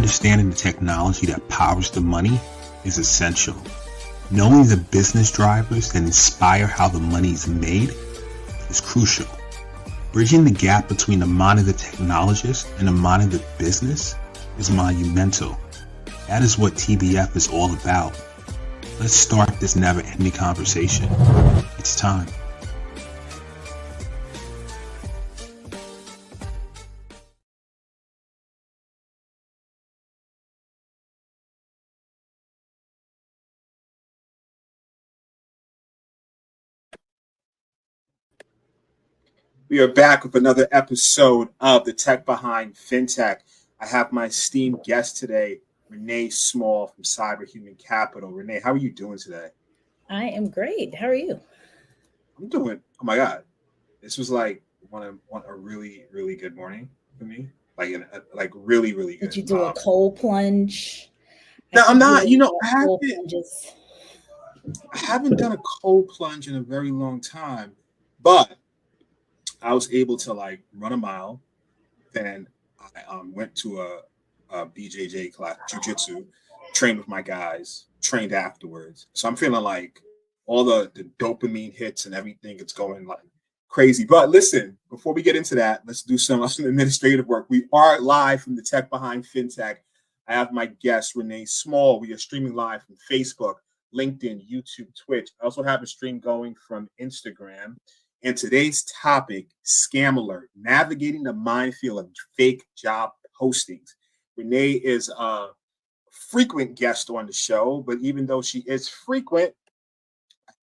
understanding the technology that powers the money is essential. Knowing the business drivers that inspire how the money is made is crucial. Bridging the gap between the mind of the technologist and the mind of the business is monumental. That is what TBF is all about. Let's start this never-ending conversation. It's time. We are back with another episode of the Tech Behind FinTech. I have my esteemed guest today, Renee Small from Cyber Capital. Renee, how are you doing today? I am great. How are you? I'm doing, oh my God. This was like a really, really good morning for me. Like really, really good. Did you do a cold plunge? No, I'm not, I haven't done a cold plunge in a very long time, but I was able to like run a mile. Then I went to a BJJ class, jiu-jitsu, trained with my guys, trained afterwards. So I'm feeling like all the dopamine hits and everything, it's going like crazy. But listen, before we get into that, let's do some administrative work. We are live from the Tech Behind FinTech. I have my guest, Renee Small. We are streaming live from Facebook, LinkedIn, YouTube, Twitch. I also have a stream going from Instagram. And today's topic, scam alert, navigating the minefield of fake job postings. Renee is a frequent guest on the show, but even though she is frequent,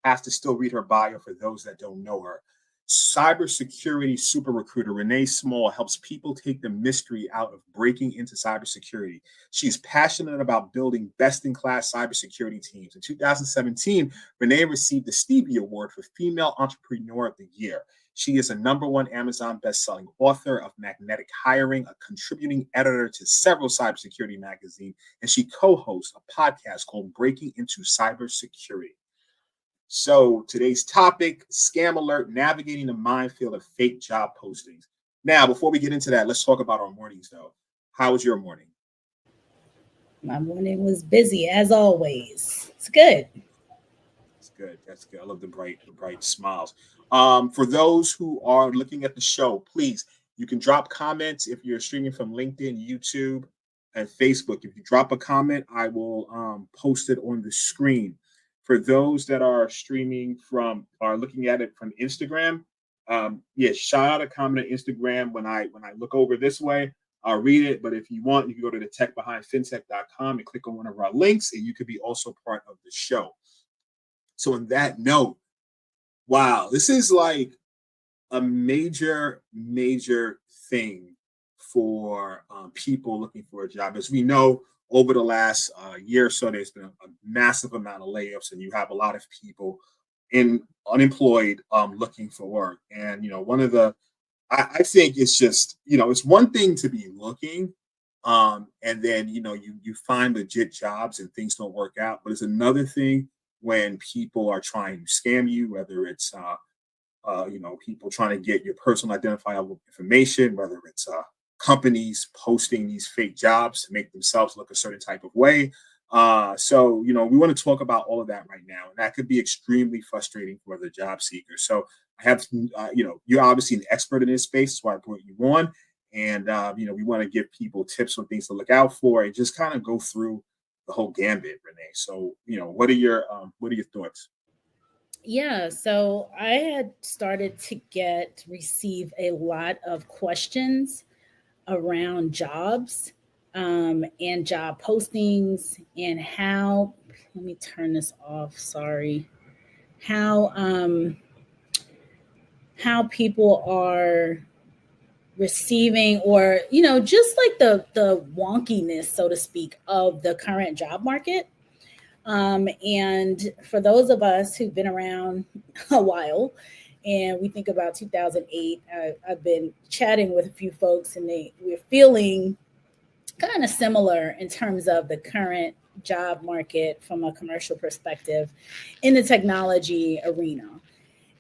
I have to still read her bio for those that don't know her. Cybersecurity super recruiter Renee Small helps people take the mystery out of breaking into cybersecurity. She's passionate about building best-in-class cybersecurity teams. In 2017, Renee received the Stevie Award for Female Entrepreneur of the Year. She is a #1 Amazon best-selling author of Magnetic Hiring, a contributing editor to several cybersecurity magazines, and she co-hosts a podcast called Breaking into Cybersecurity. So today's topic, scam alert, navigating the minefield of fake job postings. Now, before we get into that, let's talk about our mornings, though. How was your morning? My morning was busy, as always. It's good. That's good. That's good. I love the bright smiles. For those who are looking at the show, please, you can drop comments if you're streaming from LinkedIn, YouTube, and Facebook. If you drop a comment, I will post it on the screen. For those that are looking at it from Instagram, shout out a comment on Instagram. When I look over this way, I'll read it. But if you want, you can go to the techbehindfintech.com and click on one of our links, and you could be also part of the show. So on that note, wow, this is like a major thing for people looking for a job. As we know, over the last year or so, there's been a massive amount of layoffs, and you have a lot of people unemployed looking for work. And, I think it's just, it's one thing to be looking and then, you find legit jobs and things don't work out. But it's another thing when people are trying to scam you, whether it's, people trying to get your personal identifiable information, whether it's companies posting these fake jobs to make themselves look a certain type of way. So we want to talk about all of that right now. And that could be extremely frustrating for the job seeker. So I have, you're obviously an expert in this space. That's why I brought you on. And, we want to give people tips on things to look out for and just kind of go through the whole gambit, Renee. So, what are your thoughts? Yeah, so I had started to receive a lot of questions around jobs and job postings and how, let me turn this off, sorry, how people are receiving or, just like the wonkiness, so to speak, of the current job market. And for those of us who've been around a while, and we think about 2008, I've been chatting with a few folks, and we're feeling kind of similar in terms of the current job market from a commercial perspective in the technology arena.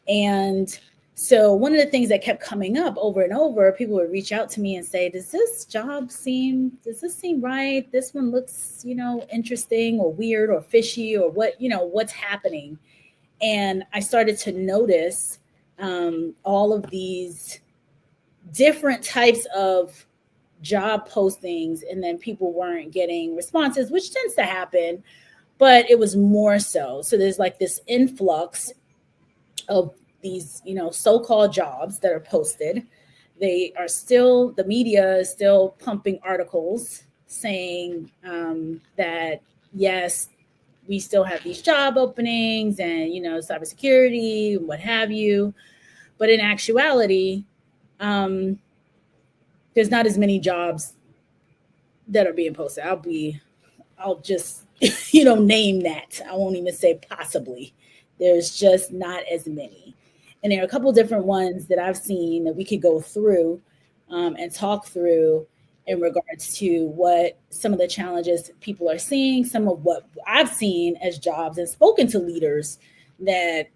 And So one of the things that kept coming up over and over, people would reach out to me and say, does this seem right? This one looks, interesting or weird or fishy or what's happening. And I started to notice all of these different types of job postings, and then people weren't getting responses, which tends to happen, but it was more so. So there's like this influx of these, so-called jobs that are posted. The media is still pumping articles saying that, yes, we still have these job openings and, cybersecurity and what have you. But in actuality, there's not as many jobs that are being posted. I'll just, name that. I won't even say possibly. There's just not as many. And there are a couple different ones that I've seen that we could go through and talk through in regards to what some of the challenges people are seeing, some of what I've seen as jobs, and spoken to leaders that,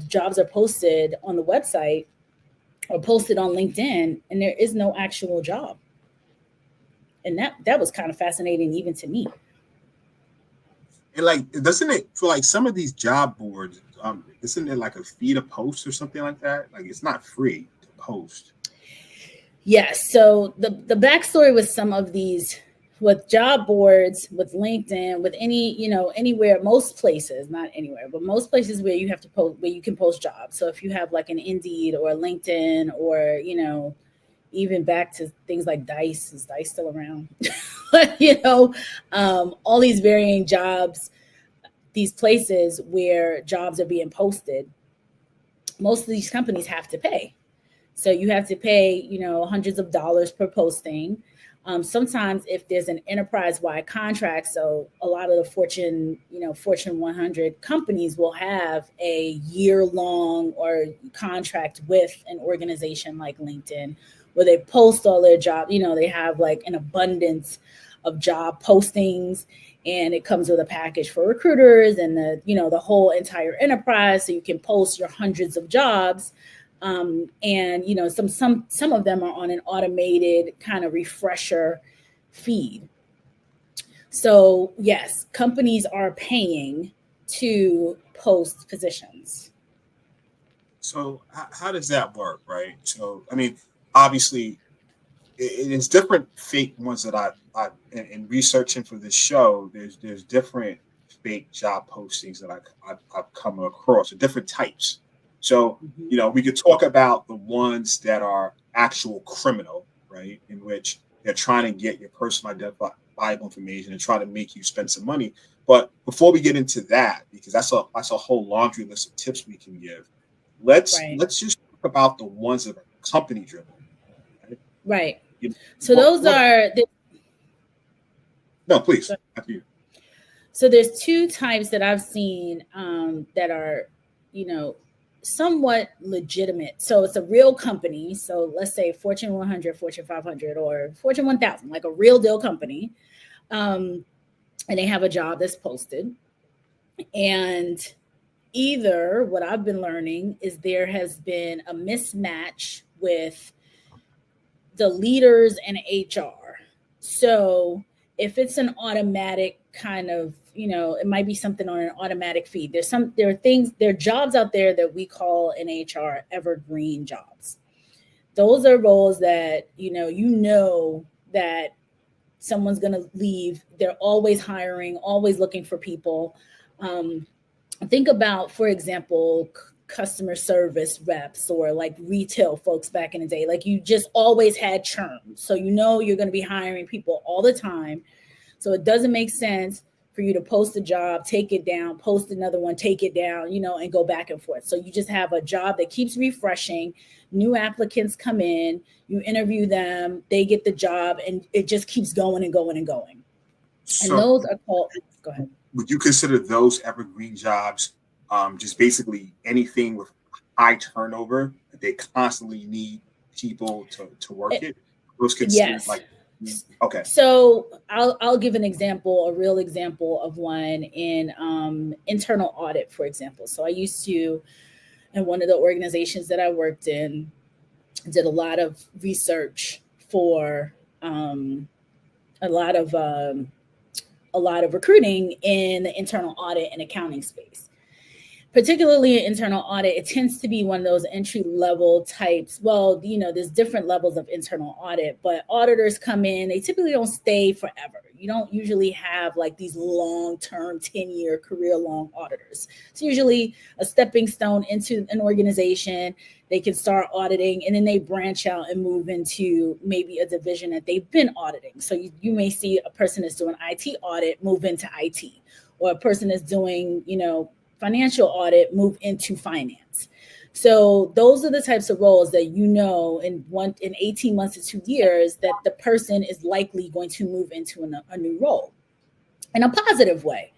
jobs are posted on the website or posted on LinkedIn, and there is no actual job. And that was kind of fascinating even to me. And doesn't it for like some of these job boards, isn't it like a fee to post or something like that? Like it's not free to post. Yes. So the backstory with some of these, with job boards, with LinkedIn, with anywhere, most places, not anywhere, but most places where you have to post, where you can post jobs. So if you have like an Indeed or a LinkedIn or, even back to things like Dice, is Dice still around? All these varying jobs, these places where jobs are being posted, most of these companies have to pay. So you have to pay, hundreds of dollars per posting. Sometimes if there's an enterprise-wide contract, so a lot of the Fortune 100 companies will have a year-long or contract with an organization like LinkedIn, where they post all their jobs. They have like an abundance of job postings, and it comes with a package for recruiters and the whole entire enterprise. So you can post your hundreds of jobs. And some of them are on an automated kind of refresher feed. So yes, companies are paying to post positions. So how does that work, right? So I mean, obviously, it is different fake ones that I in researching for this show. There's different fake job postings that I've come across, or different types. So, we could talk about the ones that are actual criminal, right? In which they're trying to get your personal identifiable information and try to make you spend some money. But before we get into that, because that's a whole laundry list of tips we can give, let's just talk about the ones that are company driven. Right. So those are... No, please. After you. So there's two types that I've seen that are, somewhat legitimate. So it's a real company. So let's say Fortune 100, Fortune 500, or Fortune 1000, like a real deal company. And they have a job that's posted. And either what I've been learning is there has been a mismatch with the leaders and HR. So if it's an automatic kind of, it might be something on an automatic feed. There are jobs out there that we call in HR evergreen jobs. Those are roles that, that someone's going to leave. They're always hiring, always looking for people. Think about, for example, customer service reps or like retail folks back in the day. Like you just always had churn. So you're going to be hiring people all the time. So it doesn't make sense for you to post a job, take it down, post another one, take it down, and go back and forth. So you just have a job that keeps refreshing. New applicants come in, you interview them, they get the job, and it just keeps going and going and going. So and those are called, go ahead. Would you consider those evergreen jobs just basically anything with high turnover that they constantly need people to work it? Those considered okay. So I'll give an example, a real example of one in internal audit, for example. So I used to, and one of the organizations that I worked in did a lot of research for a lot of recruiting in the internal audit and accounting space. Particularly in internal audit, it tends to be one of those entry level types. Well, there's different levels of internal audit, but auditors come in, they typically don't stay forever. You don't usually have like these long-term 10-year career long auditors. It's usually a stepping stone into an organization. They can start auditing and then they branch out and move into maybe a division that they've been auditing. So you may see a person that's doing IT audit move into IT, or a person that's doing, financial audit move into finance. So those are the types of roles that in 18 months to 2 years that the person is likely going to move into a new role in a positive way.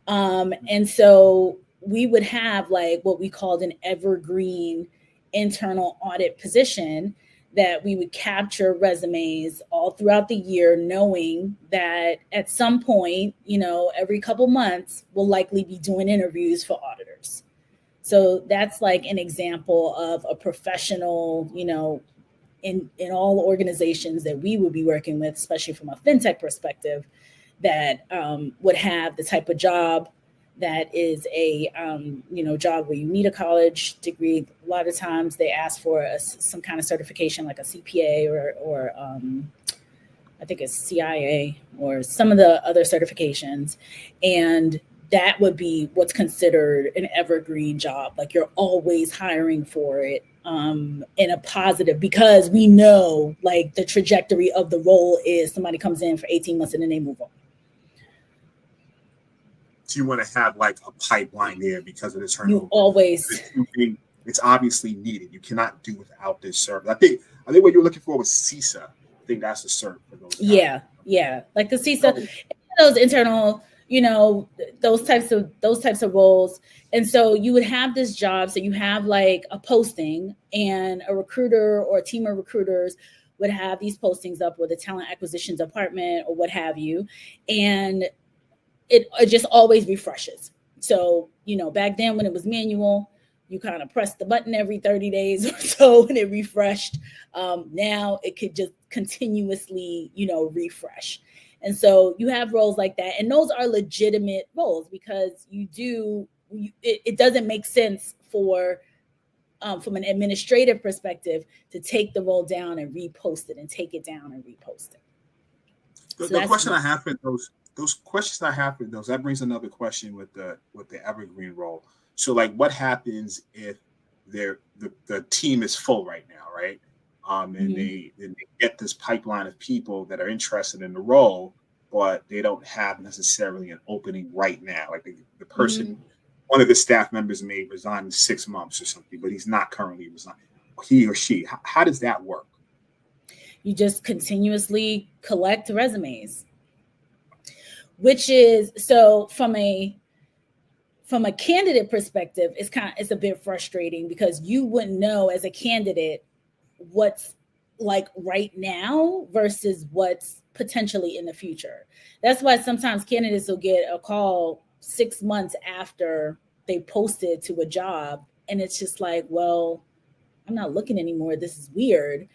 And so we would have like what we called an evergreen internal audit position that we would capture resumes all throughout the year, knowing that at some point, every couple months, we'll likely be doing interviews for auditors. So that's like an example of a professional, in all organizations that we would be working with, especially from a FinTech perspective, that would have the type of job that is a job where you need a college degree. A lot of times they ask for some kind of certification like a CPA or I think it's CIA or some of the other certifications. And that would be what's considered an evergreen job. Like you're always hiring for it in a positive, because we know like the trajectory of the role is somebody comes in for 18 months and then they move on. So you want to have like a pipeline there because of the turnover. You always. It's obviously needed. You cannot do without this service. I think what you're looking for was CISA. I think that's the cert for those. Yeah. Like the CISA, those internal, those types of roles. And so you would have this job. So you have like a posting, and a recruiter or a team of recruiters would have these postings up with the talent acquisition department or what have you. And it just always refreshes. So, back then when it was manual, you kind of press the button every 30 days or so and it refreshed. Now it could just continuously, refresh. And so you have roles like that. And those are legitimate roles because it doesn't make sense for, from an administrative perspective, to take the role down and repost it and take it down and repost it. The question I have for those questions I have for those, that brings another question with the evergreen role. So like what happens if the team is full right now, right? And they get this pipeline of people that are interested in the role, but they don't have necessarily an opening right now. Like the person, one of the staff members may resign in 6 months or something, but he's not currently resigning. He or she, how does that work? You just continuously collect resumes. Which is, so from a candidate perspective, it's a bit frustrating because you wouldn't know as a candidate what's like right now versus what's potentially in the future. That's why sometimes candidates will get a call 6 months after they posted to a job, and it's just like, well, I'm not looking anymore. This is weird.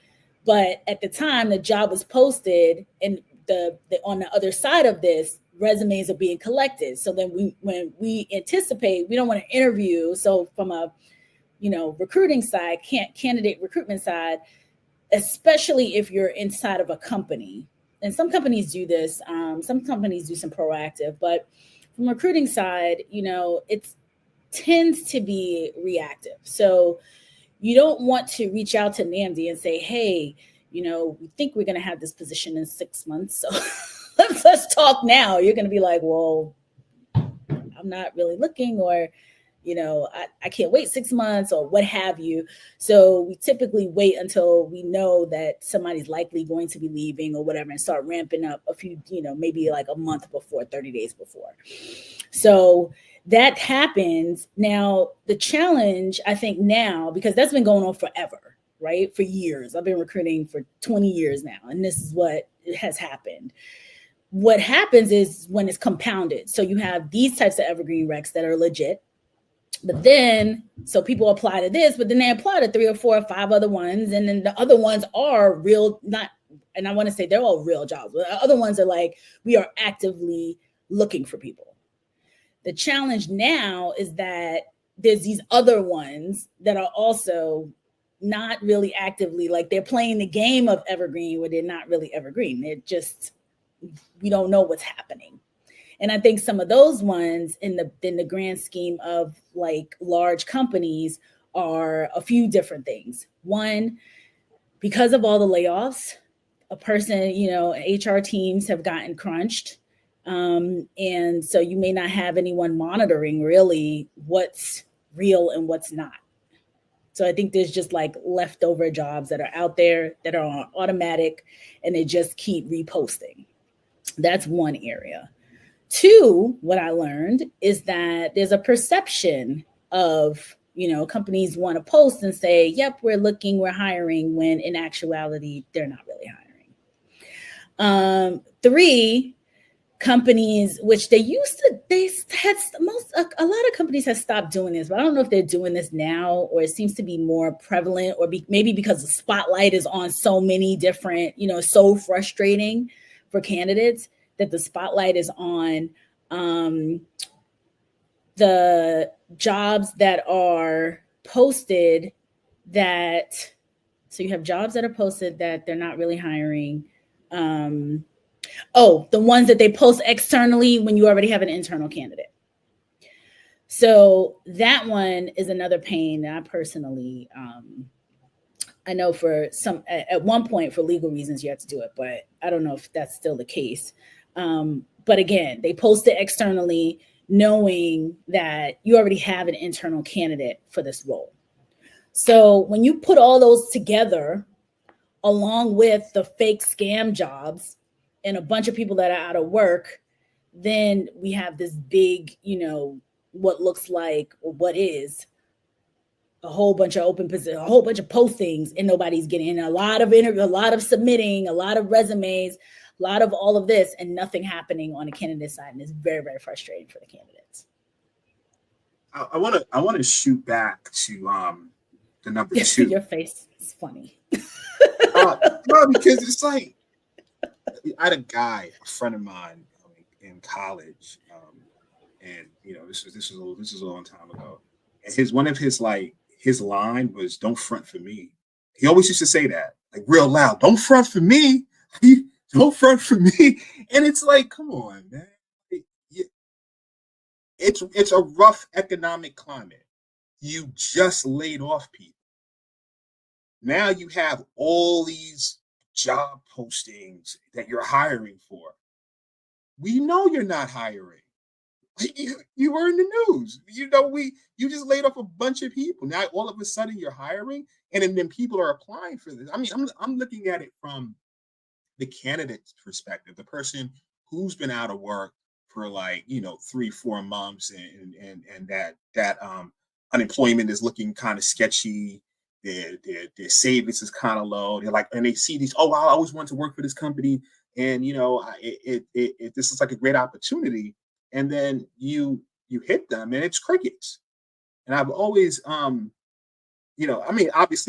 But at the time the job was posted, and the on the other side of this, resumes are being collected. So then when we anticipate, we don't want to interview. So from a, recruiting side, candidate recruitment side, especially if you're inside of a company, and some companies do this, some companies do some proactive, but from recruiting side, it tends to be reactive. So you don't want to reach out to Nnamdi and say, hey, we think we're going to have this position in 6 months. So let's talk now. You're going to be like, well, I'm not really looking, or, I can't wait 6 months or what have you. So we typically wait until we know that somebody's likely going to be leaving or whatever and start ramping up a few, maybe like a month before, 30 days before. So that happens. Now, the challenge, I think now, because that's been going on forever, right? For years. I've been recruiting for 20 years now, and this is what has happened. What happens is when it's compounded. So you have these types of evergreen recs that are legit, But then, so people apply to this, but then they apply to 3 or 4 or 5 other ones. And then the other ones are real, not, and I want to say they're all real jobs. But the other ones are like, we are actively looking for people. The challenge now is that there's these other ones that are also not really actively, like they're playing the game of evergreen where they're not really evergreen. They're just, we don't know what's happening. And I think some of those ones in the grand scheme of like large companies are a few different things. One, because of all the layoffs, a person, HR teams have gotten crunched. And so you may not have anyone monitoring really what's real and what's not. So I think there's just like leftover jobs that are out there that are on automatic and they just keep reposting. That's one area. 2, what I learned is that there's a perception of, companies want to post and say, yep, we're looking, we're hiring, when in actuality, they're not really hiring. 3, companies, which a lot of companies have stopped doing this, but I don't know if they're doing this now, or it seems to be more prevalent, or maybe because the spotlight is on so many different, so frustrating for candidates that the spotlight is on the jobs that are posted so you have jobs that are posted that they're not really hiring. The ones that they post externally when you already have an internal candidate. So that one is another pain that I personally, I know for some, at one point for legal reasons you have to do it, but I don't know if that's still the case. But again, they post it externally knowing that you already have an internal candidate for this role. So when you put all those together, along with the fake scam jobs and a bunch of people that are out of work, then we have this big, what looks like, or what is a whole bunch of open positions, a whole bunch of postings, and nobody's getting in. A lot of interview, a lot of submitting, a lot of resumes, a lot of all of this, and nothing happening on the candidate side. And it's very, very frustrating for the candidates. I want to shoot back to the number 2. Your face is funny. No, because it's like, I had a friend of mine in college, and this was a long time ago. And one of his line was, "Don't front for me." He always used to say that, like real loud, "Don't front for me, don't front for me." And it's like, come on, man. It's a rough economic climate. You just laid off people. Now you have all these job postings that you're hiring for. We know you're not hiring. You were in the news. You just laid off a bunch of people. Now all of a sudden you're hiring, and then people are applying for this. I mean, I'm looking at it from the candidate's perspective, the person who's been out of work for 3-4 months, and that unemployment is looking kind of sketchy. Their savings is kind of low. They're like, and they see these, I always wanted to work for this company, and this is like a great opportunity. And then you hit them, and it's crickets. And I've always, obviously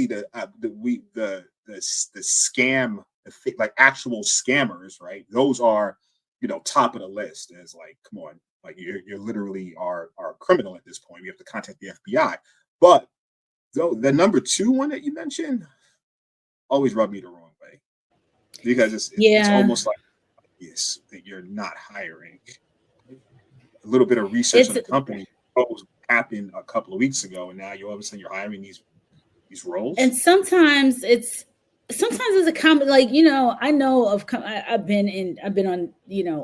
the scam, like actual scammers, right? Those are, top of the list. And it's like, come on, like you're literally are a criminal at this point. You have to contact the FBI. But the number 2 one that you mentioned always rubbed me the wrong way, because it's almost like, yes, that you're not hiring. A little bit of research on the company happened a couple of weeks ago, and now all of a sudden you're hiring these roles. And sometimes it's a common, like, I know of, I've been on,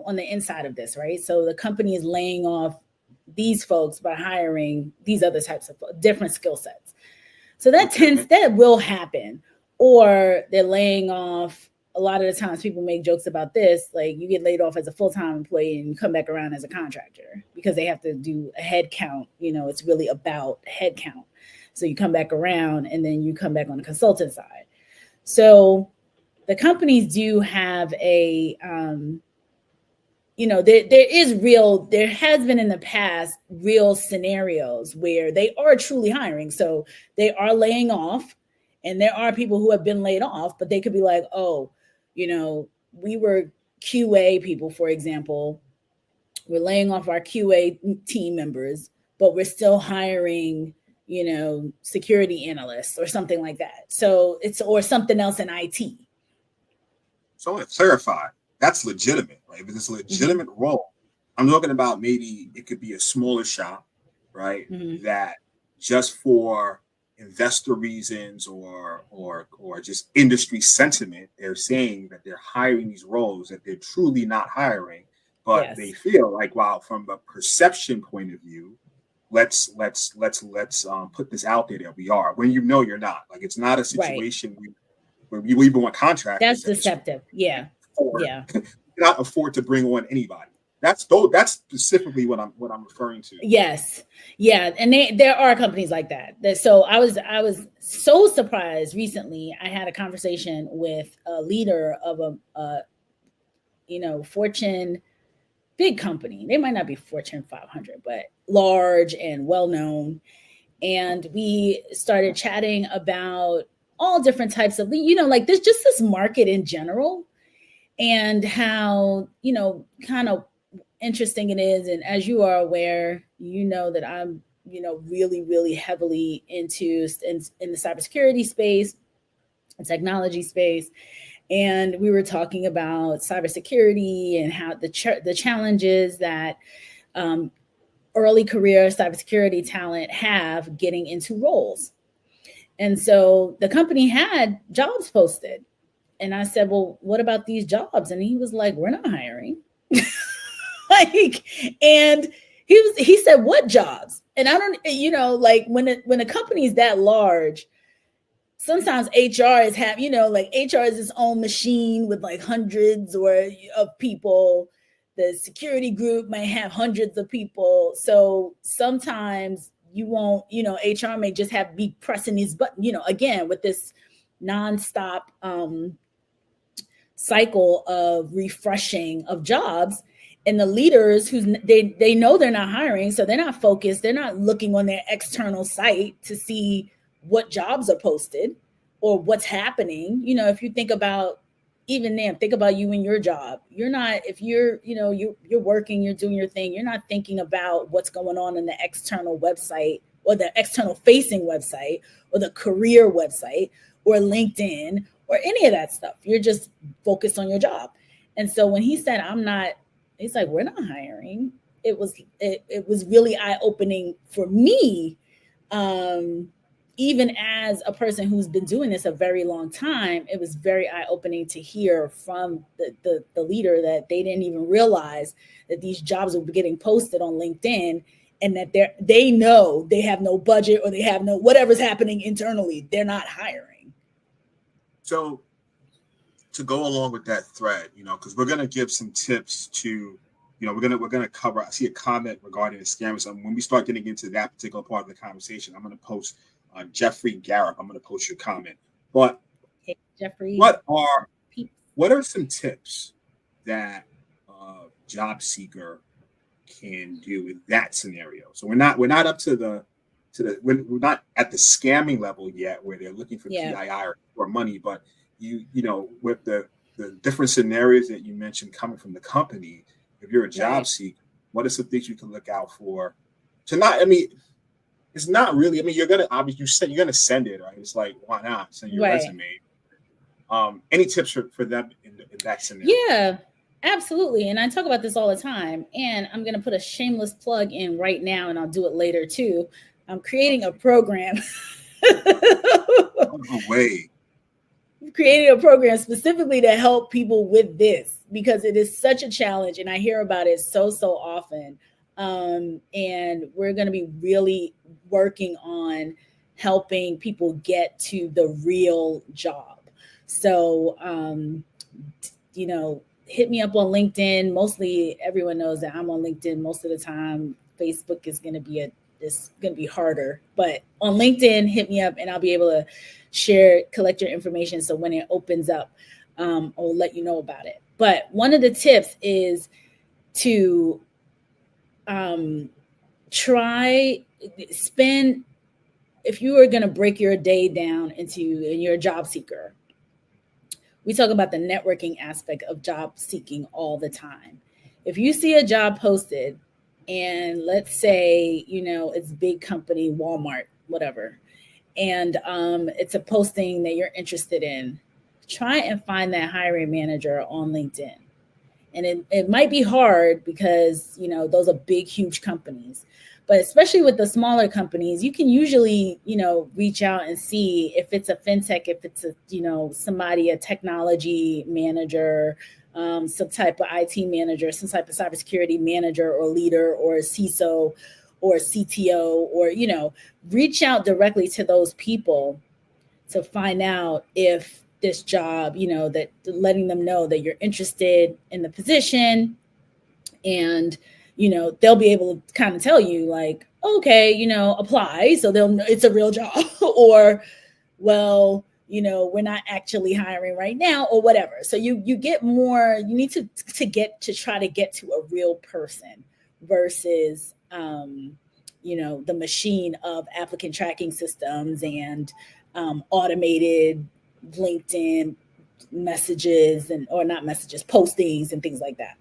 on the inside of this, right? So the company is laying off these folks by hiring these other types of different skill sets. So that will happen. Or they're laying off. A lot of the times people make jokes about this, like you get laid off as a full-time employee and you come back around as a contractor because they have to do a head count. It's really about head count. So you come back around and then you come back on the consultant side. So the companies do have a there has been in the past real scenarios where they are truly hiring. So they are laying off, and there are people who have been laid off, but they could be like, oh, we were QA people, for example. We're laying off our QA team members, but we're still hiring, security analysts or something like that. So or something else in IT. So I want to clarify, that's legitimate, right? If it's a legitimate role, I'm talking about maybe it could be a smaller shop, right? That just for investor reasons or just industry sentiment, they're saying that they're hiring these roles that they're truly not hiring, but they feel like, wow, from a perception point of view, let's put this out there that we are, when you're not. Like, it's not a situation where you even want contractors. That's deceptive. Yeah. Cannot afford to bring on anybody. That's specifically what I'm referring to. Yes. Yeah. And there are companies like that. So I was so surprised recently. I had a conversation with a leader of a Fortune big company. They might not be Fortune 500, but large and well-known. And we started chatting about all different types of, like there's just this market in general, and how, kind of interesting it is. And as you are aware, that I'm, really, really heavily into in the cybersecurity space, the technology space. And we were talking about cybersecurity and how the challenges that early career cybersecurity talent have getting into roles. And so the company had jobs posted. And I said, well, what about these jobs? And he was like, we're not hiring. And he said, what jobs? And I don't, when a company is that large, sometimes HR is HR is its own machine with like hundreds of people. The security group might have hundreds of people. So sometimes you won't, HR may just be pressing these buttons, again, with this nonstop cycle of refreshing of jobs. And the leaders they know they're not hiring, so they're not focused. They're not looking on their external site to see what jobs are posted or what's happening. If you think about even them, think about you and your job. You're not, if you're working, you're doing your thing, you're not thinking about what's going on in the external website or the external facing website or the career website or LinkedIn or any of that stuff. You're just focused on your job. And so when he said, he's like, we're not hiring. It was really eye-opening for me, even as a person who's been doing this a very long time. It was very eye-opening to hear from the leader that they didn't even realize that these jobs were getting posted on LinkedIn, and that they know they have no budget or they have no whatever's happening internally. They're not hiring. So to go along with that thread, because we're going to give some tips to, we're going to cover. I see a comment regarding the scammers. And when we start getting into that particular part of the conversation, I'm going to post Jeffrey Garrett. I'm going to post your comment. But hey, Jeffrey, what are some tips that a job seeker can do in that scenario? So we're not up to we're not at the scamming level yet, where they're looking for PII or money, but with the different scenarios that you mentioned coming from the company, if you're a job seeker, what are some things you can look out for to not, it's not really, you're going to, obviously you're going to send it, right? It's like, why not send your resume? Any tips for them in that scenario? Yeah, absolutely. And I talk about this all the time, and I'm going to put a shameless plug in right now, and I'll do it later too. I'm creating a program. No way. Creating a program specifically to help people with this, because it is such a challenge, and I hear about it so often. And we're going to be really working on helping people get to the real job. So, hit me up on LinkedIn. Mostly everyone knows that I'm on LinkedIn most of the time. Facebook is going to be harder, but on LinkedIn, hit me up and I'll be able to collect your information. So when it opens up, I'll let you know about it. But one of the tips is to spend, if you were going to break your day down and you're a job seeker, we talk about the networking aspect of job seeking all the time. If you see a job posted and let's say, it's big company, Walmart, whatever, and it's a posting that you're interested in, try and find that hiring manager on LinkedIn. And it might be hard because, those are big, huge companies. But especially with the smaller companies, you can usually, reach out and see if it's a fintech, if it's a technology manager, some type of IT manager, some type of cybersecurity manager or leader or a CISO or a CTO, or, reach out directly to those people to find out if this job, that letting them know that you're interested in the position, and they'll be able to kind of tell you like, okay, apply. So they'll know it's a real job or, well, we're not actually hiring right now or whatever. So you get more, you need to try to get to a real person versus, the machine of applicant tracking systems and automated LinkedIn messages or not messages, postings and things like that.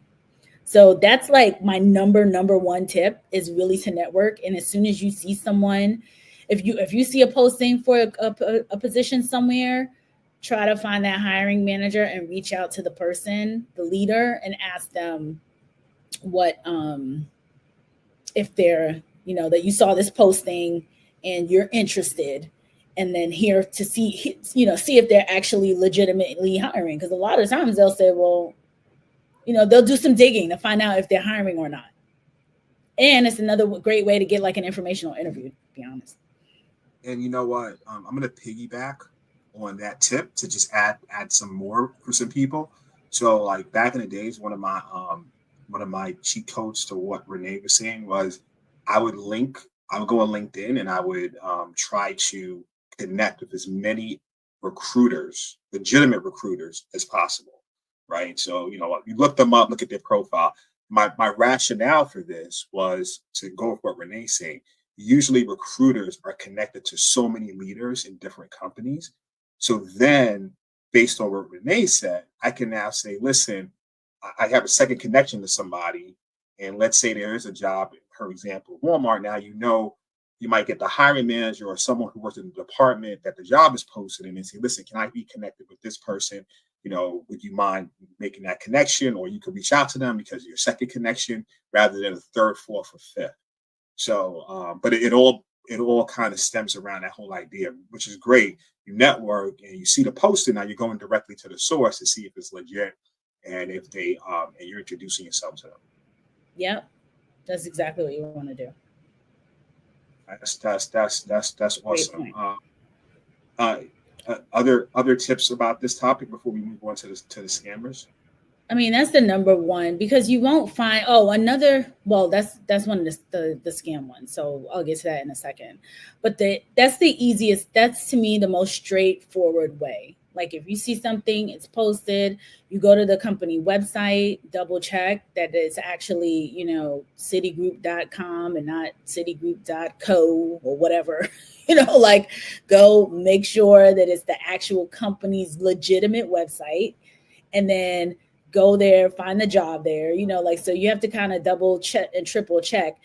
So that's like my number one tip is really to network. And as soon as you see someone, if you see a posting for a position somewhere, try to find that hiring manager and reach out to the person, the leader, and ask them what if they're, that you saw this posting and you're interested, and then here to see if they're actually legitimately hiring. Because a lot of times they'll say, well, they'll do some digging to find out if they're hiring or not. And it's another great way to get like an informational interview, to be honest. And you know what? I'm going to piggyback on that tip to just add some more for some people. So like back in the days, one of my cheat codes to what Renee was saying was I would go on LinkedIn and I would try to connect with as many recruiters, legitimate recruiters as possible. Right. So, you look them up, look at their profile. My rationale for this was to go with what Renee's saying. Usually recruiters are connected to so many leaders in different companies. So then based on what Renee said, I can now say, listen, I have a second connection to somebody. And let's say there is a job, for example, Walmart. Now, you might get the hiring manager or someone who works in the department that the job is posted in and say, listen, can I be connected with this person? Would you mind making that connection? Or you could reach out to them because of your second connection rather than a third, fourth, or fifth. So, but it all kind of stems around that whole idea, which is great. You network and you see the posting. Now you're going directly to the source to see if it's legit and if they and you're introducing yourself to them. Yep, that's exactly what you want to do. That's awesome. Other tips about this topic before we move on to the scammers? I mean, that's the number one, because you won't find that's one of the scam ones. So I'll get to that in a second. But that's the easiest. That's to me the most straightforward way. Like if you see something, it's posted, you go to the company website, double check that it's actually, Citigroup.com and not Citigroup.co or whatever, like go make sure that it's the actual company's legitimate website, and then go there, find the job there, so you have to kind of double check and triple check.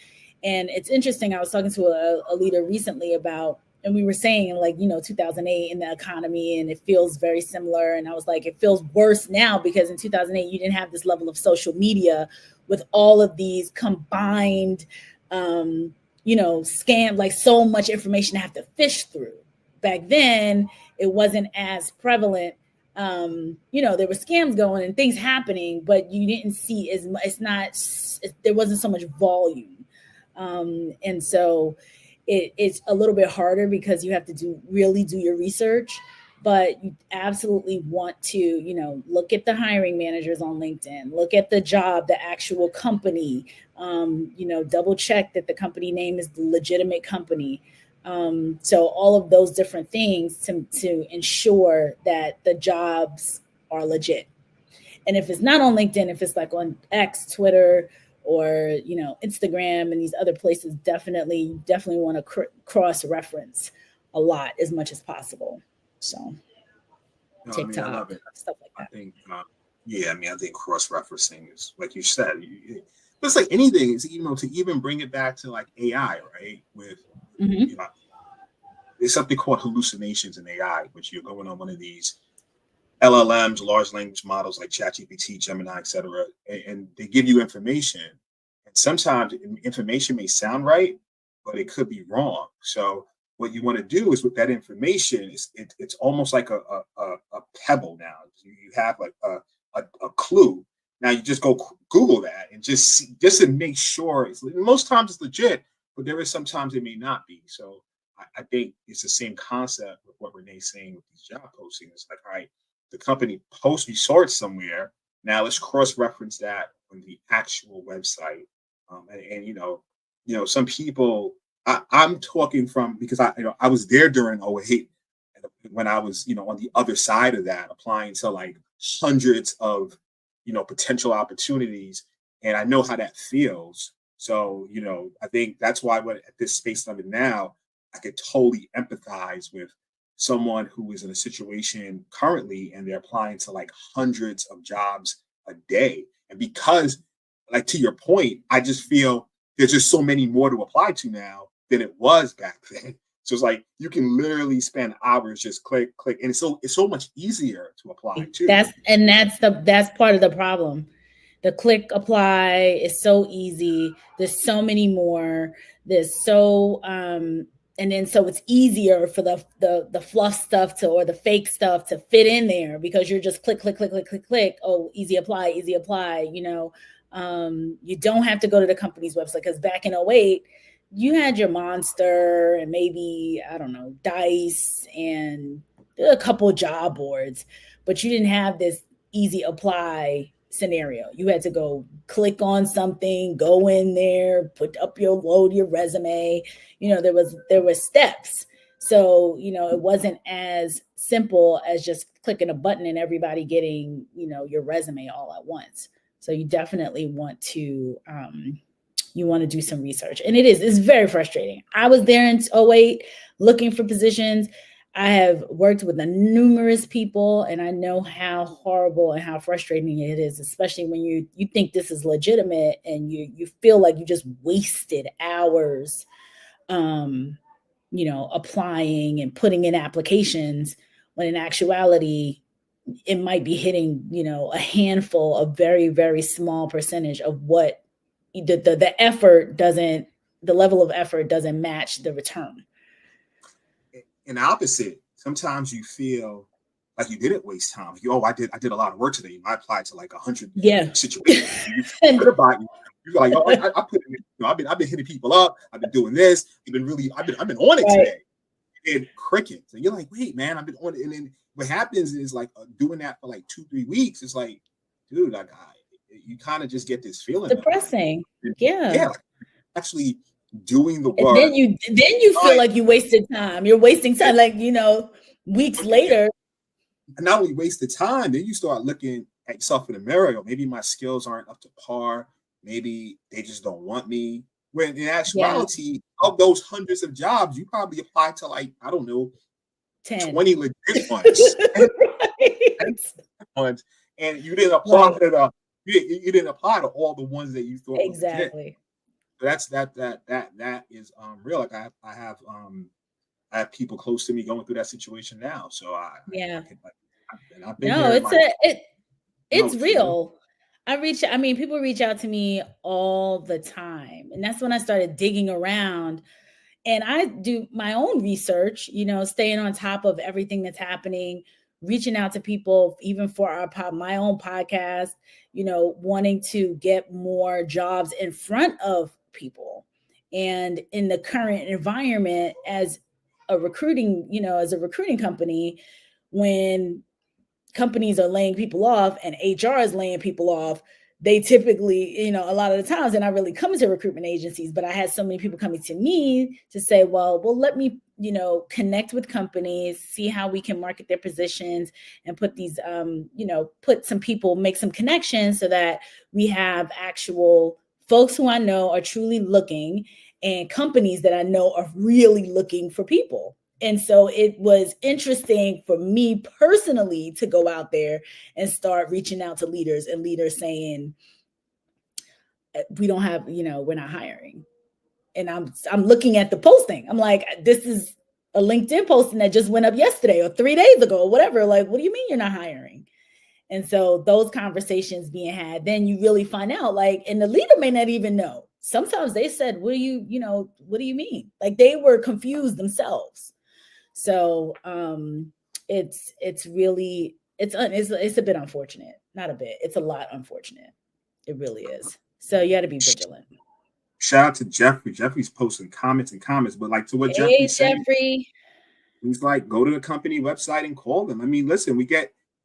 And it's interesting. I was talking to a leader recently about, and we were saying 2008 in the economy, and it feels very similar. And I was like, it feels worse now because in 2008, you didn't have this level of social media with all of these combined, scam, like so much information to have to fish through. Back then, it wasn't as prevalent. There were scams going and things happening, but you didn't see as much. There wasn't so much volume. And so it's a little bit harder because you have to really do your research, but you absolutely want to, look at the hiring managers on LinkedIn, look at the job, the actual company, double check that the company name is the legitimate company. So all of those different things to ensure that the jobs are legit. And if it's not on LinkedIn, if it's like on X, Twitter, or Instagram and these other places, definitely want to cross-reference a lot as much as possible. So TikTok, I love it. stuff like that. I think, I think cross-referencing is, like you said, but it's like anything. Is to even bring it back to like AI, right? With there's something called hallucinations in AI, which you're going on one of these LLMs, large language models like ChatGPT, Gemini, etc., and they give you information. And sometimes information may sound right, but it could be wrong. So what you want to do is with that information, it's almost like a pebble now. You have like a clue. Now you just go Google that and just to make sure. Most times it's legit, but there is sometimes it may not be. So I think it's the same concept with what Renee's saying with these job postings. It's like, all right, the company posts, we saw it somewhere. Now let's cross-reference that on the actual website. And some people, I'm talking from, because I was there during 2008 when I was, on the other side of that, applying to like hundreds of, potential opportunities. And I know how that feels. So, I think that's why at this space I'm in now, I could totally empathize with someone who is in a situation currently and they're applying to like hundreds of jobs a day. And because, like, to your point, I just feel there's just so many more to apply to now than it was back then. So it's like you can literally spend hours just click, and it's so much easier to apply too. That's part of the problem. The click apply is so easy. There's so many more. There's so and then so it's easier for the fluff stuff or the fake stuff to fit in there because you're just click. Oh, easy apply. You don't have to go to the company's website, because back in 2008, you had your Monster and maybe, I don't know, Dice and a couple of job boards, but you didn't have this easy apply scenario. You had to go click on something, go in there, load your resume. There were steps. So, it wasn't as simple as just clicking a button and everybody getting, your resume all at once. So you definitely want to do some research. And it's very frustrating. I was there in 2008 looking for positions. I have worked with numerous people, and I know how horrible and how frustrating it is, especially when you think this is legitimate and you feel like you just wasted hours, applying and putting in applications, when in actuality, it might be hitting, a handful of very, very small percentage of what the effort doesn't, the level of effort doesn't match the return. And the opposite, sometimes you feel like you didn't waste time. I did a lot of work today. I applied to like 100 situations. You forget about you. You're like, I put in, I've been hitting people up. I've been doing this. I've been on it today. And crickets. And you're like, wait, man, I've been on it. And then what happens is like doing that for like 2-3 weeks. It's like, dude, like you kind of just get this feeling. Depressing. Yeah. Like actually doing the work. And then you feel like you wasted time. You're wasting time, like, weeks later. And not only waste the time, then you start looking at yourself in the mirror. Maybe my skills aren't up to par. Maybe they just don't want me. When in actuality, of those hundreds of jobs, you probably applied to like, I don't know, 10. 20 legit ones. And you didn't apply to you didn't apply to all the ones that you thought exactly. Were legit. That is real. Like I have people close to me going through that situation now. So it's real. People reach out to me all the time. And that's when I started digging around, and I do my own research, staying on top of everything that's happening, reaching out to people, even for my own podcast, wanting to get more jobs in front of people. And in the current environment as a recruiting company, when companies are laying people off and HR is laying people off, they typically, a lot of the times they're not really coming to recruitment agencies, but I had so many people coming to me to say, well, let me connect with companies, see how we can market their positions and put these, put some people, make some connections so that we have actual folks who I know are truly looking and companies that I know are really looking for people. And so it was interesting for me personally to go out there and start reaching out to leaders, and leaders saying, we don't have, we're not hiring. And I'm looking at the posting. I'm like, this is a LinkedIn posting that just went up yesterday or 3 days ago or whatever. Like, what do you mean you're not hiring? And so those conversations being had, then you really find out, like, and the leader may not even know. Sometimes they said, what do you mean? Like, they were confused themselves. So it's a bit unfortunate. Not a bit. It's a lot unfortunate. It really is. So you got to be vigilant. Shout out to Jeffrey. Jeffrey's posting comments, but like to what Jeffrey said, he's like, go to the company website and call them. I mean, listen,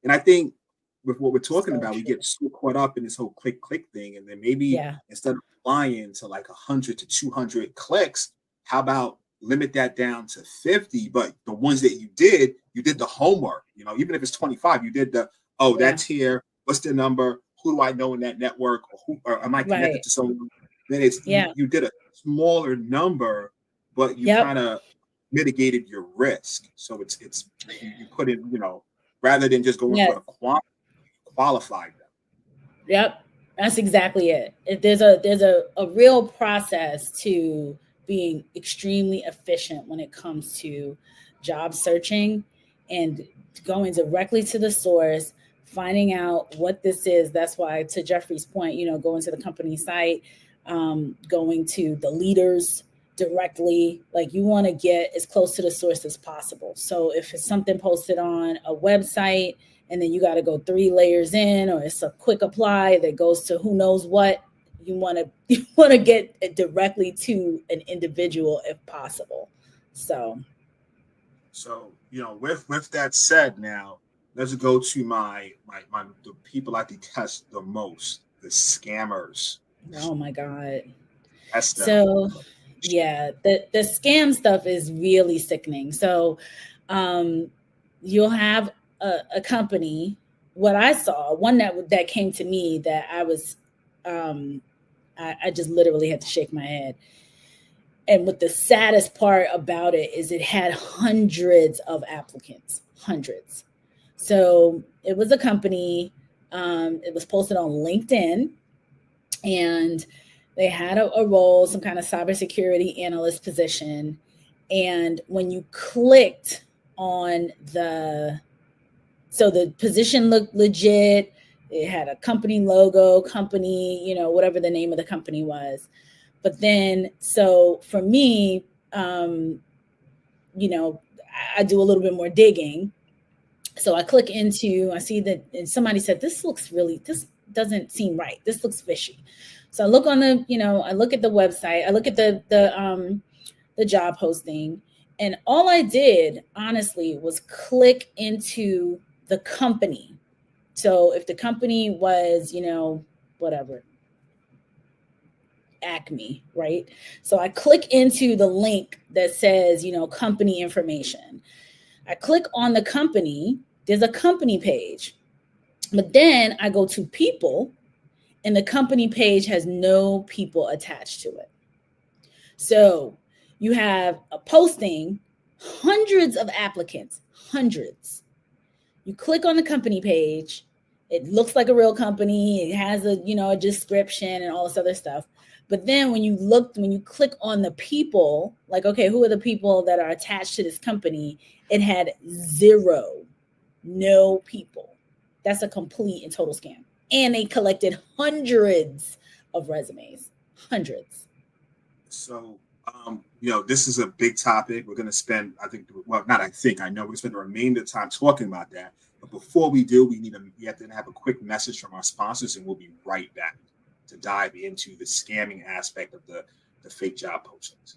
and I think with what we're talking about, we get so caught up in this whole click thing, and then maybe instead of flying to like 100 to 200 clicks, how about limit that down to 50? But the ones that you did the homework. Even if it's 25, you did that's here. What's the number? Who do I know in that network? Or am I connected to someone? Then it's you did a smaller number, but you kind of mitigated your risk. So it's you put in, rather than just going for a qualified them. Yep, that's exactly it. There's a real process to being extremely efficient when it comes to job searching and going directly to the source, finding out what this is. That's why, to Jeffrey's point, going to the company site, going to the leaders directly, like you want to get as close to the source as possible. So if it's something posted on a website and then you got to go 3 layers in, or it's a quick apply that goes to who knows what, you want to get it directly to an individual if possible. So with that said, now let's go to the people I detest the most, the scammers. Oh my God. So the scam stuff is really sickening. So you'll have a company, what I saw, one that came to me that I was I just literally had to shake my head. And what the saddest part about it is it had hundreds of applicants, hundreds. So it was a company, it was posted on LinkedIn, and they had a role, some kind of cybersecurity analyst position. And when you clicked on the position looked legit, it had a company logo, whatever the name of the company was. But then, so for me, I do a little bit more digging. So I click I see that, and somebody said, this doesn't seem right. This looks fishy. So I look on I look at the website, I look at the job posting, and all I did, honestly, was click into the company. So if the company was, whatever, Acme, right? So I click into the link that says, company information. I click on the company, there's a company page, but then I go to people, and the company page has no people attached to it. So you have a posting, hundreds of applicants, hundreds. You click on the company page, it looks like a real company, it has a description and all this other stuff. But then when you click on the people, like, okay, who are the people that are attached to this company? It had no people. That's a complete and total scam. And they collected hundreds of resumes, hundreds. So, this is a big topic. We're going to spend, I know we're going to spend the remainder of the time talking about that. But before we do, we have to have a quick message from our sponsors, and we'll be right back to dive into the scamming aspect of the fake job postings.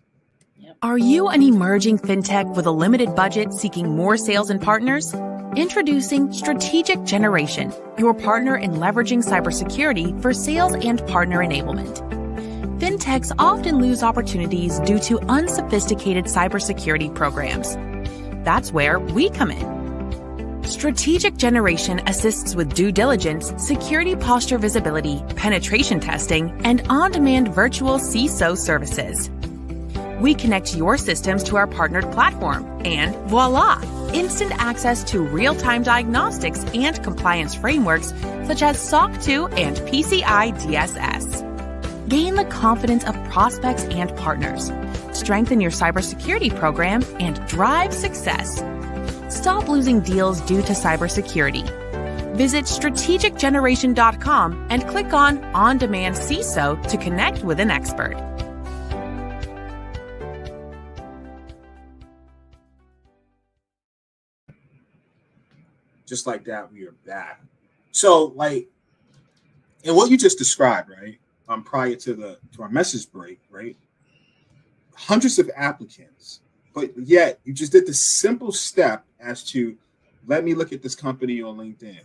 Yep. Are you an emerging fintech with a limited budget seeking more sales and partners? Introducing Strategic Generation, your partner in leveraging cybersecurity for sales and partner enablement. FinTechs often lose opportunities due to unsophisticated cybersecurity programs. That's where we come in. Strategic Generation assists with due diligence, security posture visibility, penetration testing, and on-demand virtual CISO services. We connect your systems to our partnered platform, and voila! Instant access to real-time diagnostics and compliance frameworks such as SOC 2 and PCI DSS. Gain the confidence of prospects and partners. Strengthen your cybersecurity program and drive success. Stop losing deals due to cybersecurity. Visit strategicgeneration.com and click on Demand CISO to connect with an expert. Just like that, we are back. So, like, and what you just described, right? Prior to our message break, right? Hundreds of applicants, but yet you just did the simple step as to let me look at this company on LinkedIn.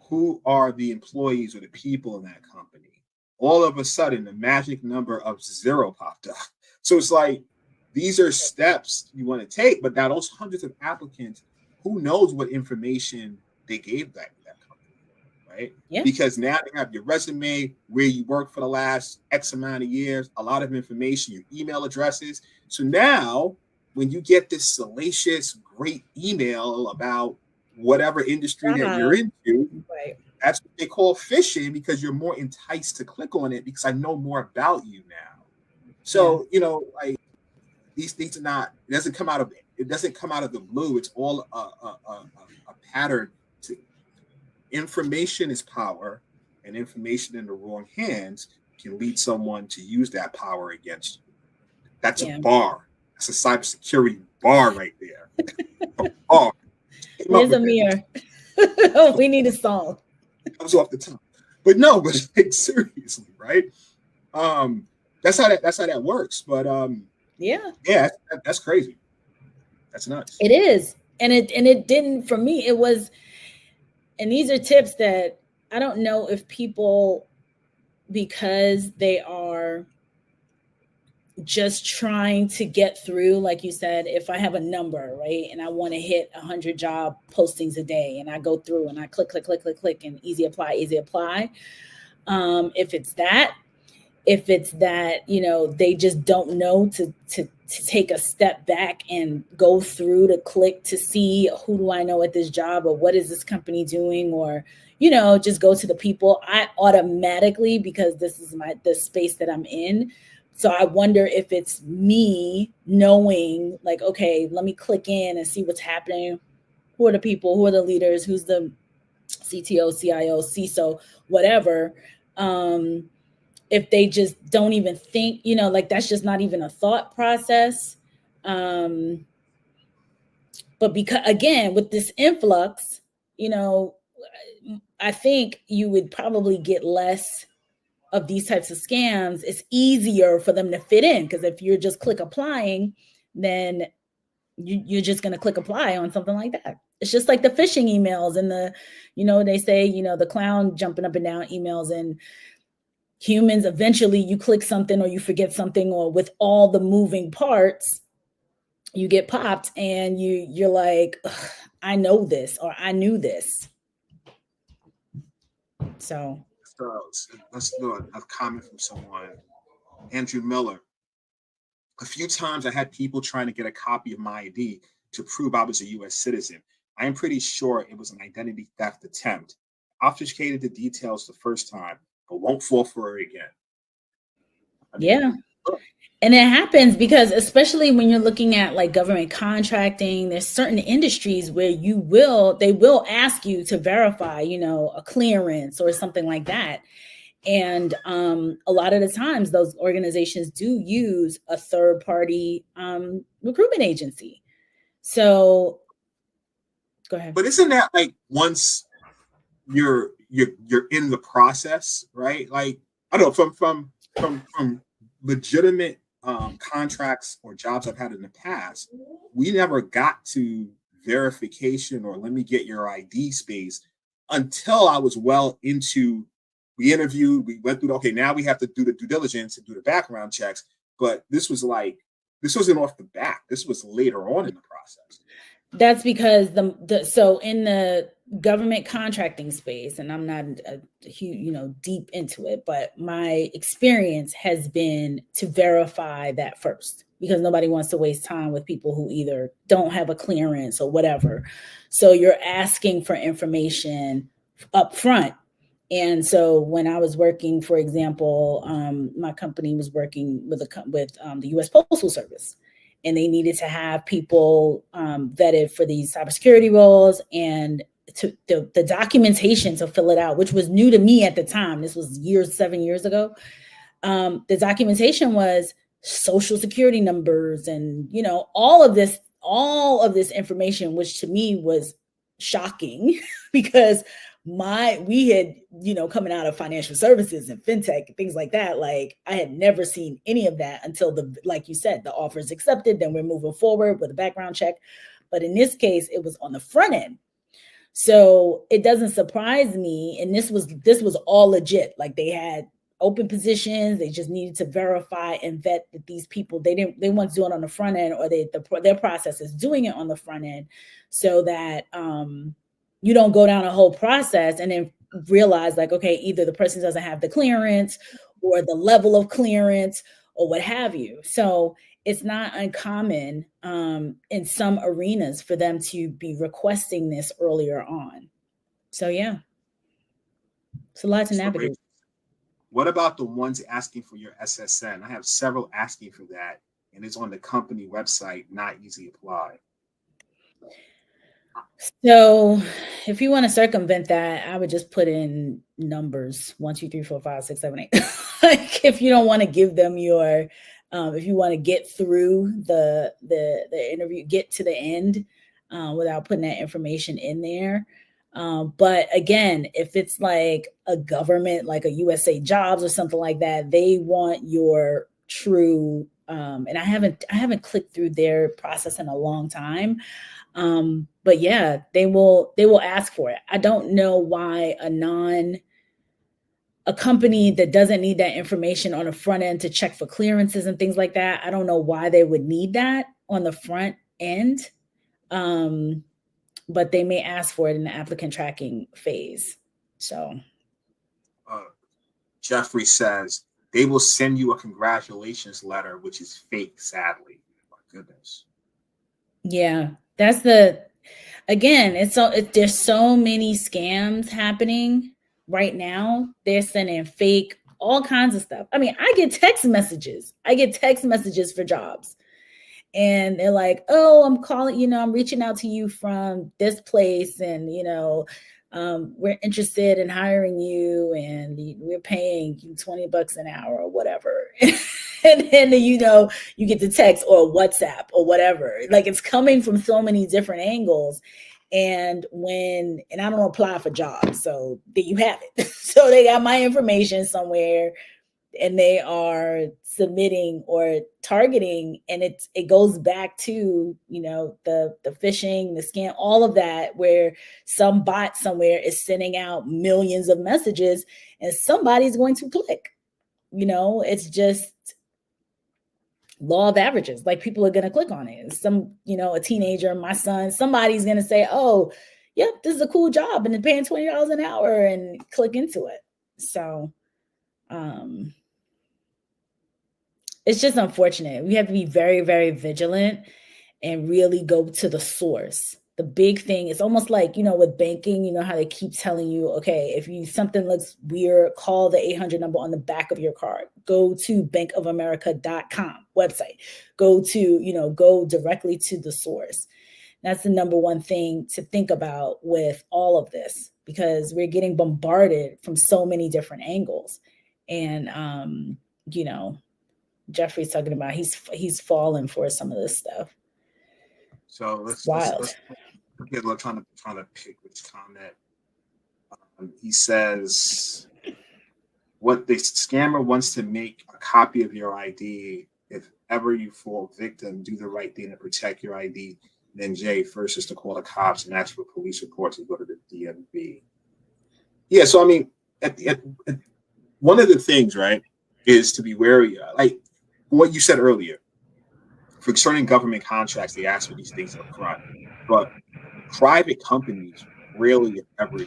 Who are the employees or the people in that company? All of a sudden, the magic number of 0 popped up. So it's like these are steps you want to take, but now those hundreds of applicants, who knows what information they gave that company, right? Yeah. Because now they have your resume, where you worked for the last X amount of years, a lot of information, your email addresses. So now when you get this salacious, great email about whatever industry that you're into, right, that's what they call phishing, because you're more enticed to click on it because I know more about you now. So, you know, like these things are not, it doesn't come out of the blue. It's all a pattern. Information is power, and information in the wrong hands can lead someone to use that power against you. That's a bar. That's a cybersecurity bar right there. A bar. There's a mirror. We need a song. It comes off the top. But no, but like, seriously, right? That's how that works. But that's crazy. That's nuts. It is. And it didn't, for me, it was, and these are tips that I don't know if people, because they are just trying to get through, like you said, if I have a number, right, and I want to hit 100 job postings a day, and I go through and I click, and easy apply. If it's that, you know, they just don't know to take a step back and go through to click to see who do I know at this job, or what is this company doing, or, you know, just go to the people. I automatically, because this is the space that I'm in. So I wonder if it's me knowing, like, okay, let me click in and see what's happening. Who are the people? Who are the leaders? Who's the CTO, CIO, CISO, whatever. If they just don't even think, you know, like that's just not even a thought process. But because, again, with this influx, you know, I think you would probably get less of these types of scams. It's easier for them to fit in, because if you're just click applying, then you're just going to click apply on something like that. It's just like the phishing emails and the, you know, they say, you know, the clown jumping up and down emails, and humans, eventually you click something or you forget something, or with all the moving parts, you get popped and you're like, I know this, or I knew this. So let's do a comment from someone. Andrew Miller. A few times I had people trying to get a copy of my ID to prove I was a U.S. citizen. I am pretty sure it was an identity theft attempt. Obfuscated the details the first time, but won't fall for it again. And it happens because, especially when you're looking at like government contracting, there's certain industries where they will ask you to verify, you know, a clearance or something like that. And a lot of the times those organizations do use a third party recruitment agency. So go ahead. But isn't that like, once you're in the process, right? Like, I don't know, from legitimate contracts or jobs I've had in the past, we never got to verification or let me get your ID space until I was well into we interviewed, we went through, okay, now we have to do the due diligence and do the background checks. But this wasn't off the bat. This was later on in the process. That's because so in the government contracting space, and I'm not a huge, deep into it, but my experience has been to verify that first, because nobody wants to waste time with people who either don't have a clearance or whatever. So you're asking for information up front. And so when I was working, for example, my company was working with the U.S. Postal Service. And they needed to have people vetted for these cybersecurity roles, and the documentation to fill it out, which was new to me at the time. This was 7 years ago. The documentation was social security numbers and, all of this information, which to me was shocking because we had, coming out of financial services and FinTech and things like that, like I had never seen any of that until like you said, the offer is accepted, then we're moving forward with a background check. But in this case, it was on the front end. So it doesn't surprise me. And this was all legit. Like they had open positions. They just needed to verify and vet that these people, they want to do it on the front end, or their process is doing it on the front end, so that, you don't go down a whole process and then realize like, okay, either the person doesn't have the clearance or the level of clearance or what have you. So it's not uncommon in some arenas for them to be requesting this earlier on. So yeah, it's a lot to navigate. What about the ones asking for your SSN? I have several asking for that, and it's on the company website, not easy apply. So if you want to circumvent that, I would just put in numbers 1, 2, 3, 4, 5, 6, 7, 8. Like if you don't want to give them your, if you want to get through the interview, get to the end without putting that information in there. But again, if it's like a government, like a USA Jobs or something like that, they want your true. And I haven't clicked through their process in a long time. But yeah, they will ask for it. I don't know why a company that doesn't need that information on the front end to check for clearances and things like that, I don't know why they would need that on the front end. But they may ask for it in the applicant tracking phase. So Jeffrey says they will send you a congratulations letter, which is fake, sadly. My goodness. Yeah, that's again, there's so many scams happening right now. They're sending fake, all kinds of stuff. I mean, I get text messages for jobs, and they're like, oh, I'm calling, I'm reaching out to you from this place, and, we're interested in hiring you, and we're paying you $20 an hour or whatever. And then, you get the text or WhatsApp or whatever. Like it's coming from so many different angles. And I don't apply for jobs. So there you have it. So they got my information somewhere and they are submitting or targeting. And it goes back to, the phishing, the scam, all of that, where some bot somewhere is sending out millions of messages and somebody's going to click. It's just law of averages. Like people are going to click on it. Some, a teenager, my son, somebody's going to say, oh, yep, this is a cool job and they're paying $20 an hour, and click into it. So it's just unfortunate. We have to be very, very vigilant and really go to the source. The big thing is almost like, with banking, how they keep telling you, okay, if something looks weird, call the 800 number on the back of your card. Go to bankofamerica.com website. Go directly to the source. That's the number one thing to think about with all of this, because we're getting bombarded from so many different angles. And, Jeffrey's talking about he's fallen for some of this stuff. So let's get trying to pick which comment. He says, what the scammer wants to make a copy of your ID. If ever you fall victim, do the right thing to protect your ID. Then Jay, first is to call the cops and ask for police reports and go to the DMV. Yeah, so I mean, one of the things, right, is to be wary of, like what you said earlier. For certain government contracts, they ask for these things up front, but private companies rarely, if ever,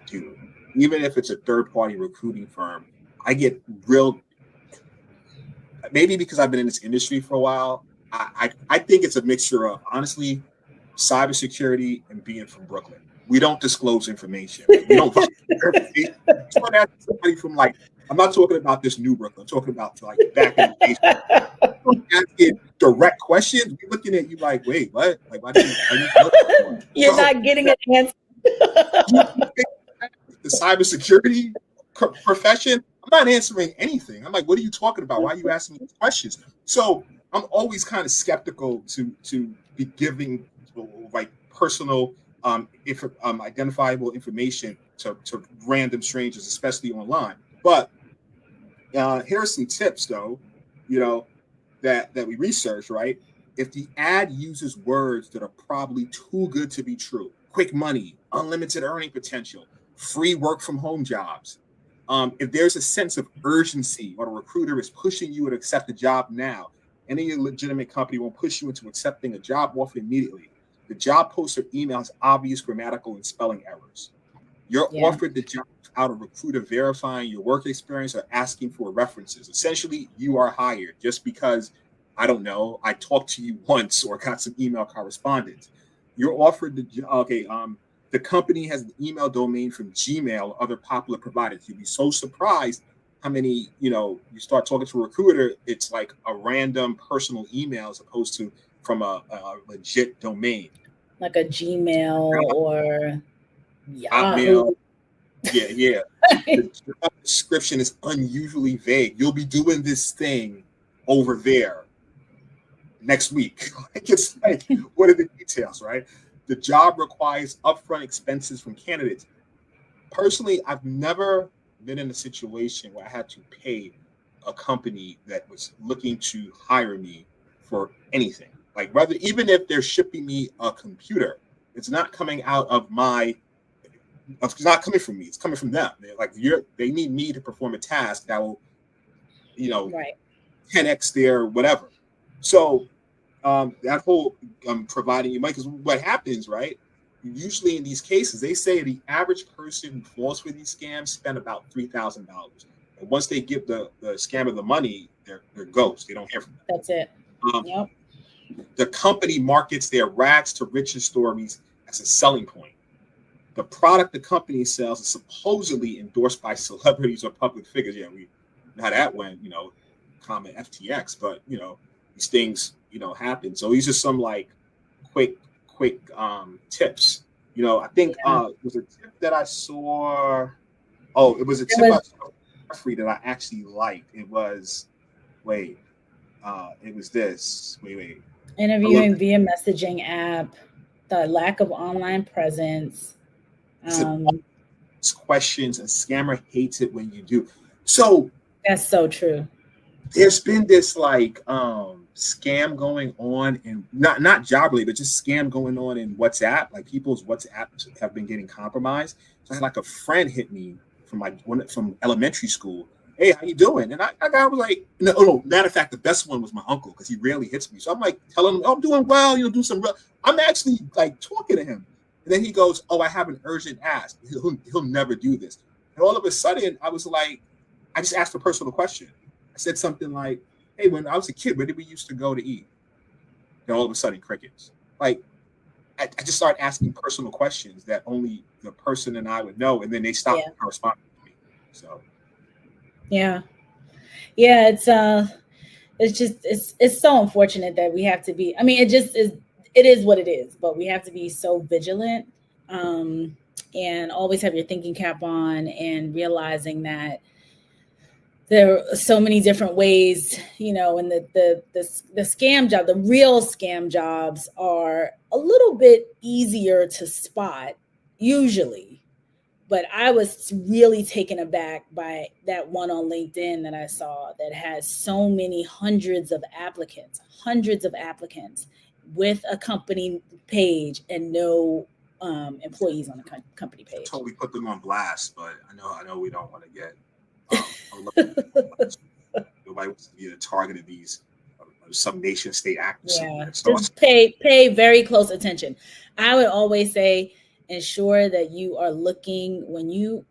do. Even if it's a third-party recruiting firm, I get real. Maybe because I've been in this industry for a while, I think it's a mixture of, honestly, cybersecurity and being from Brooklyn. We don't disclose information. We don't information. Somebody from, like, I'm not talking about this new Brooklyn. I'm talking about, like, back in the days. Asking direct questions, we're looking at you like, wait, what? Like, why do you You're not getting an answer. The cybersecurity profession, I'm not answering anything. I'm like, what are you talking about? Why are you asking me these questions? So I'm always kind of skeptical to be giving like personal identifiable information to random strangers, especially online. But here are some tips, though, that we researched, right? If the ad uses words that are probably too good to be true, quick money, unlimited earning potential, free work from home jobs, if there's a sense of urgency or the recruiter is pushing you to accept a job now, any legitimate company won't push you into accepting a job offer immediately. The job post or email has obvious grammatical and spelling errors. You're offered the job without a recruiter verifying your work experience or asking for references. Essentially, you are hired just because, I don't know, I talked to you once or got some email correspondence. You're offered the company has an email domain from Gmail or other popular providers. You'd be so surprised how many, you start talking to a recruiter, it's like a random personal email as opposed to from a legit domain. Like a Gmail or Yahoo. Yeah. The job description is unusually vague. You'll be doing this thing over there next week. It's like, what are the details, right? The job requires upfront expenses from candidates. Personally, I've never been in a situation where I had to pay a company that was looking to hire me for anything. Like, whether, even if they're shipping me a computer, it's not coming out of it's not coming from me. It's coming from them. They're like, they need me to perform a task that will, 10x their whatever. So that whole providing you money, because what happens, right? Usually in these cases, they say the average person who falls for these scams spend about $3,000. And once they give the scammer the money, they're ghosts. They don't hear from them. That's it. The company markets their rags to riches stories as a selling point. The product the company sells is supposedly endorsed by celebrities or public figures. Yeah, we know how that went, comment FTX, but these things, happen. So these are some like quick tips. I think it was a tip that I saw. Oh, it was a tip I saw free that I actually liked. It was it was this. Wait. Interviewing via messaging app, the lack of online presence. Questions, and scammer hates it when you do. So that's so true. There's been this like scam going on in not job related, but just scam going on in WhatsApp. Like people's WhatsApps have been getting compromised. So I had like a friend hit me from elementary school. Hey, how you doing? And I was like, no. Matter of fact, the best one was my uncle because he rarely hits me. So I'm like telling him, I'm doing well. Do some real. I'm actually like talking to him, and then he goes, I have an urgent ask. He'll never do this. And all of a sudden, I was like, I just asked a personal question. I said something like, hey, when I was a kid, where did we used to go to eat? And all of a sudden, crickets. Like, I just started asking personal questions that only the person and I would know, and then they stopped corresponding to me. So. Yeah, it's so unfortunate that we have to be. I mean, it is what it is, but we have to be so vigilant and always have your thinking cap on and realizing that there are so many different ways, and the scam job, the real scam jobs are a little bit easier to spot usually. But I was really taken aback by that one on LinkedIn that I saw that has so many hundreds of applicants with a company page and no employees on the company page. Totally put them on blast, but I know we don't want to get nobody wants to be the target of these some nation state actors. Yeah, So just pay very close attention. I would always say ensure that you are looking when you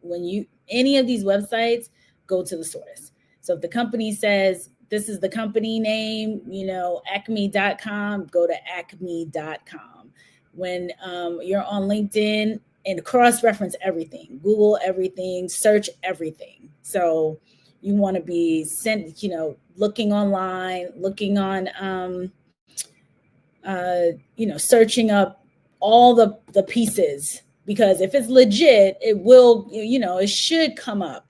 any of these websites, go to the source. So if the company says this is the company name, acme.com, go to acme.com. When you're on LinkedIn, and cross-reference everything, Google everything, search everything. So you want to be looking online, looking on, searching up all the pieces, because if it's legit, it will, it should come up.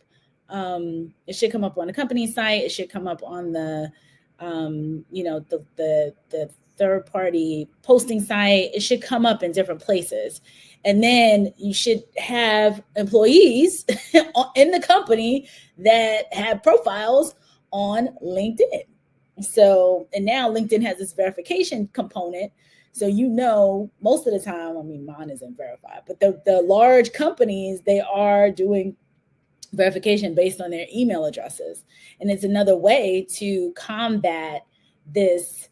It should come up on the company site. It should come up on the, the third-party posting site. It should come up in different places. And then you should have employees in the company that have profiles on LinkedIn. So, and now LinkedIn has this verification component. So, most of the time, mine isn't verified, but the large companies, they are doing verification based on their email addresses. And it's another way to combat this,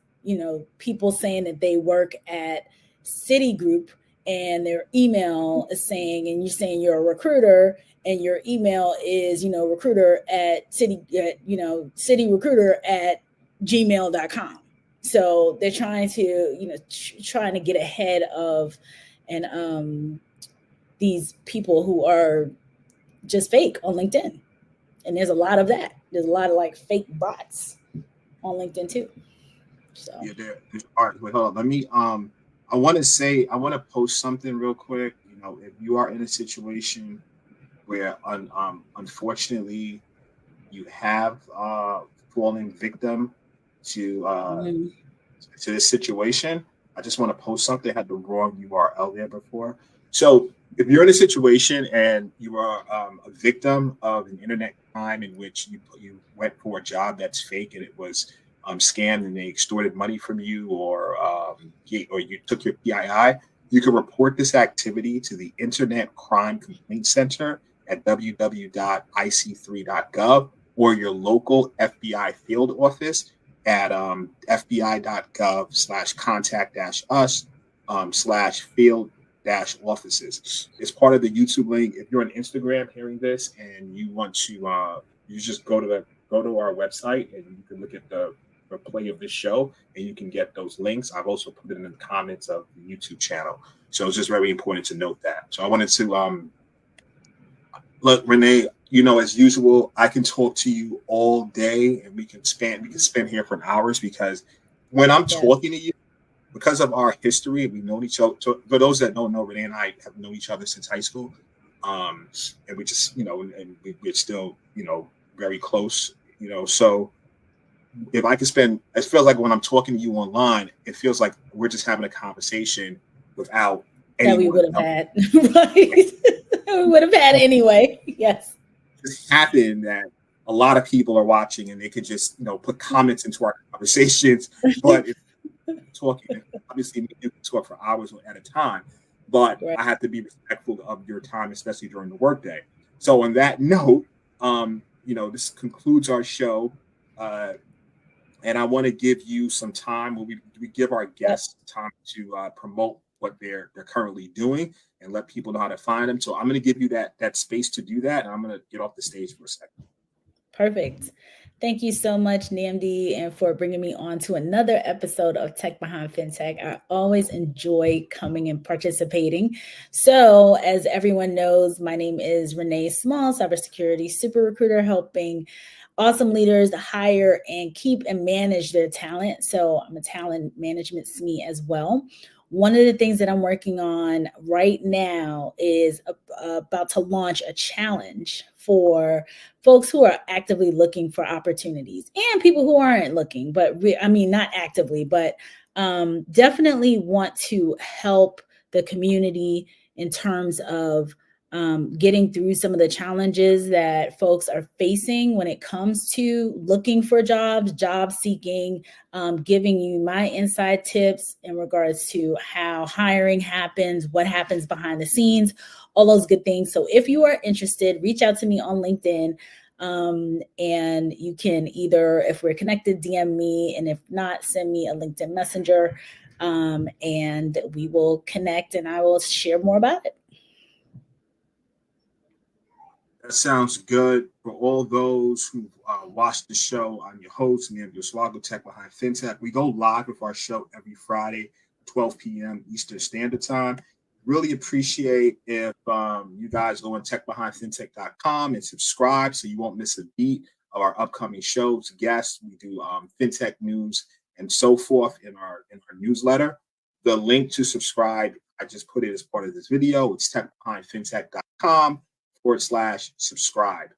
people saying that they work at Citigroup and their email is saying, and you're saying you're a recruiter and your email is, recruiter at cityrecruiter@gmail.com. So they're trying to, trying to get ahead of these people who are just fake on LinkedIn. And there's a lot of that. There's a lot of fake bots on LinkedIn too. So yeah, there's art. Wait, hold on. Let me I want to post something real quick. If you are in a situation where unfortunately you have fallen victim to this situation, I just want to post something. I had the wrong URL there before. So if you're in a situation and you are a victim of an internet crime in which you went for a job that's fake and it was scammed and they extorted money from you, or you took your PII, you can report this activity to the Internet Crime Complaint Center at www.ic3.gov or your local FBI field office at fbi.gov/contact-us/field-offices. It's part of the YouTube link. If you're on Instagram hearing this and you want to, you just go to our website and you can look at the replay of this show and you can get those links. I've also put it in the comments of the YouTube channel. So it's just very important to note that. So I wanted to look, Renee, as usual, I can talk to you all day and we can spend here for hours, because when I'm talking to you, because of our history, we've known each other. So for those that don't know, Renee and I have known each other since high school. And we just, and we're still, very close, so if I could spend, it feels like when I'm talking to you online, it feels like we're just having a conversation without anyone. That we would have had, right? We would have had anyway. Yes. It just happened that a lot of people are watching and they could just, put comments into our conversations. But if talking, obviously, we can talk for hours at a time. But right. I have to be respectful of your time, especially during the workday. So on that note, this concludes our show. And I want to give you some time where we give our guests time to promote what they're currently doing and let people know how to find them. So I'm going to give you that space to do that. And I'm going to get off the stage for a second. Perfect. Thank you so much, Nnamdi, and for bringing me on to another episode of Tech Behind FinTech. I always enjoy coming and participating. So as everyone knows, my name is Renee Small, cybersecurity super recruiter, helping awesome leaders hire and keep and manage their talent. So I'm a talent management SME as well. One of the things that I'm working on right now is about to launch a challenge for folks who are actively looking for opportunities and people who aren't looking, but not actively, but definitely want to help the community in terms of getting through some of the challenges that folks are facing when it comes to looking for jobs, job seeking, giving you my inside tips in regards to how hiring happens, what happens behind the scenes, all those good things. So if you are interested, reach out to me on LinkedIn. And you can either, if we're connected, DM me, and if not, send me a LinkedIn messenger, and we will connect and I will share more about it. That sounds good. For all those who watched the show, I'm your host, Nnamdi Osuagwu, Tech Behind FinTech. We go live with our show every Friday, 12 p.m. Eastern Standard Time. Really appreciate if you guys go on techbehindfintech.com and subscribe so you won't miss a beat of our upcoming shows, guests. We do fintech news and so forth in our newsletter. The link to subscribe, I just put it as part of this video. It's techbehindfintech.com/subscribe.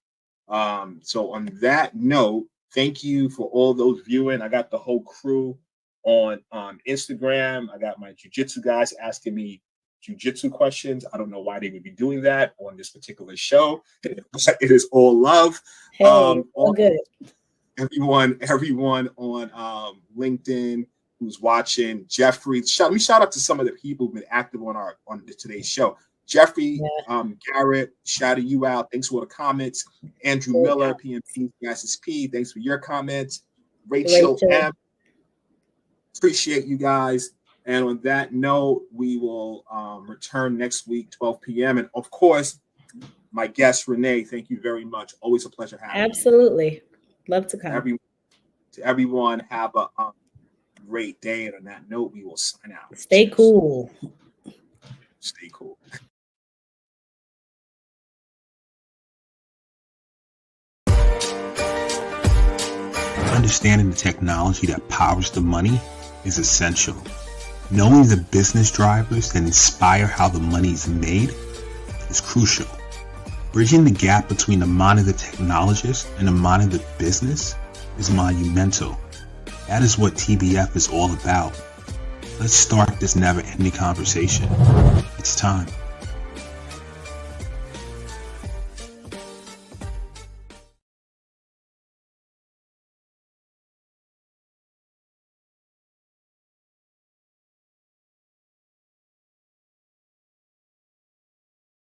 So on that note, thank you for all those viewing. I got the whole crew on Instagram. I got my jiu-jitsu guys asking me jiu-jitsu questions. I don't know why they would be doing that on this particular show. It is all love. Hey, all good. Everyone on LinkedIn who's watching, Jeffrey. Let me shout out to some of the people who've been active on today's show. Jeffrey, Garrett, shouting you out. Thanks for the comments. Andrew Miller, PMP, SSP. Thanks for your comments. Rachel M. Appreciate you guys. And on that note, we will return next week, 12 p.m. And of course, my guest, Renee, thank you very much. Always a pleasure having you. Absolutely. Love to come. To everyone, have a great day. And on that note, we will sign out. Stay cool. Stay cool. Understanding the technology that powers the money is essential. Knowing the business drivers that inspire how the money is made is crucial. Bridging the gap between the mind of the technologist and the mind of the business is monumental. That is what TBF is all about. Let's start this never-ending conversation. It's time.